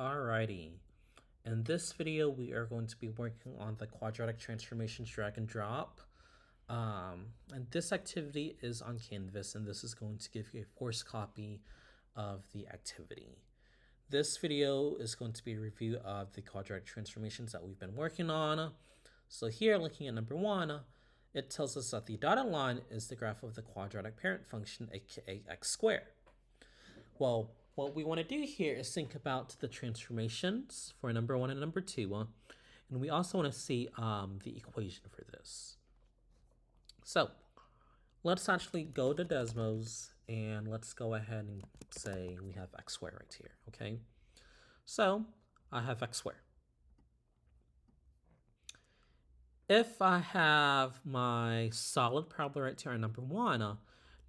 Alrighty. In this video, we are going to be working on the quadratic transformations drag and drop. And this activity is on Canvas, and this is going to give you a forced copy of the activity. This video is going to be a review of the quadratic transformations that we've been working on. So here, looking at number 1, it tells us that the dotted line is the graph of the quadratic parent function, aka x squared. Well, what we want to do here is think about the transformations for number 1 and number 2, and we also want to see the equation for this. So let's actually go to Desmos and let's go ahead and say we have x squared right here, okay? So I have x squared. If I have my solid parabola right here on number 1,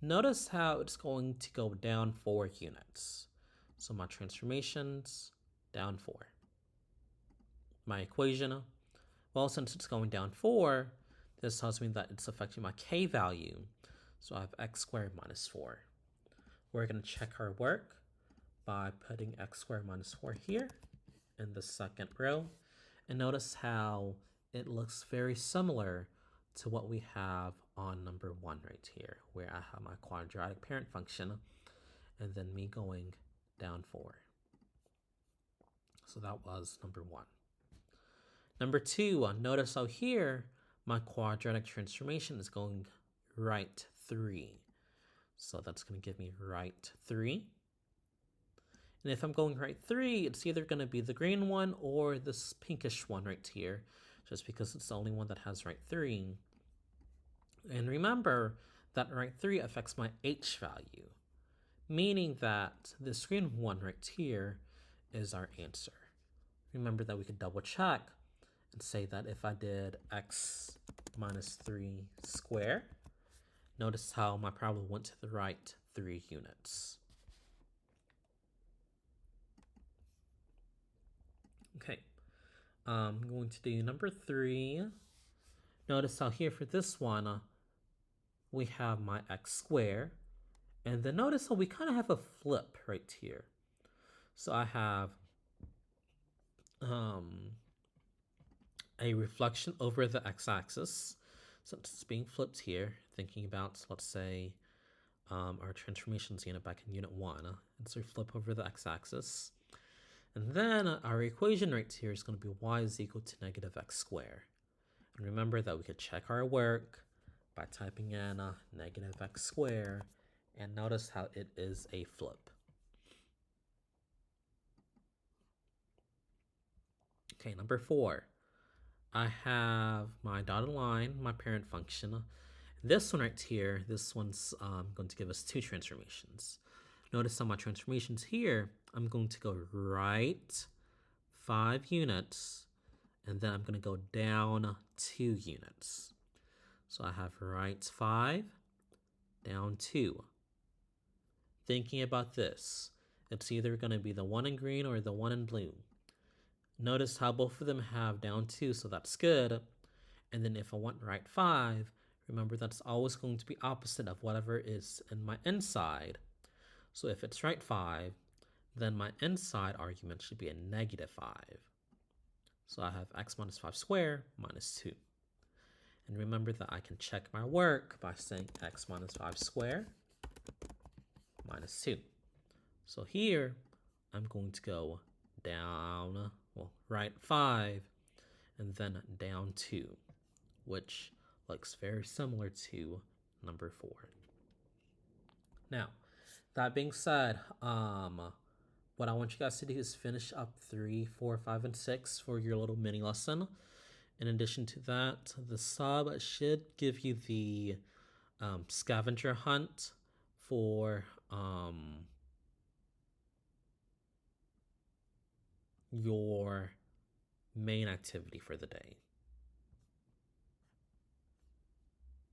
notice how it's going to go down 4 units. So my transformations, down 4. My equation, well, since it's going down 4, this tells me that it's affecting my k value. So I have x squared minus 4. We're going to check our work by putting x squared minus 4 here in the second row. And notice how it looks very similar to what we have on number 1 right here, where I have my quadratic parent function and then me going down 4. So that was number 1. Number 2, notice how here my quadratic transformation is going right 3. So that's going to give me right 3. And if I'm going right 3, it's either going to be the green one or this pinkish one right here, just because it's the only one that has right 3. And remember that right 3 affects my h value, meaning that this green one right here is our answer. Remember that we could double check and say that if I did x minus 3 square, notice how my parabola went to the right 3 units. Okay, I'm going to do number 3. Notice how here for this one, we have my x squared. And then notice how we kind of have a flip right here. So I have a reflection over the x-axis. So it's being flipped here, thinking about, let's say, our transformations unit back in unit 1. It's a flip over the x-axis. And then our equation right here is going to be y is equal to negative x squared. And remember that we could check our work by typing in negative x squared, and notice how it is a flip. Okay, number 4. I have my dotted line, my parent function. This one right here, this one's going to give us 2 transformations. Notice on my transformations here, I'm going to go right 5 units, and then I'm going to go down 2 units. So I have right 5, down 2. Thinking about this, it's either going to be the one in green or the one in blue. Notice how both of them have down 2, so that's good. And then if I want right 5, remember that's always going to be opposite of whatever is in my inside. So if it's right 5, then my inside argument should be a negative 5. So I have x minus 5 squared minus 2. And remember that I can check my work by saying x minus 5 squared minus 2. So here, I'm going to go down, well, right 5, and then down 2, which looks very similar to number 4. Now, that being said, what I want you guys to do is finish up 3, 4, 5, and 6 for your little mini lesson. In addition to that, the sub should give you the scavenger hunt for your main activity for the day.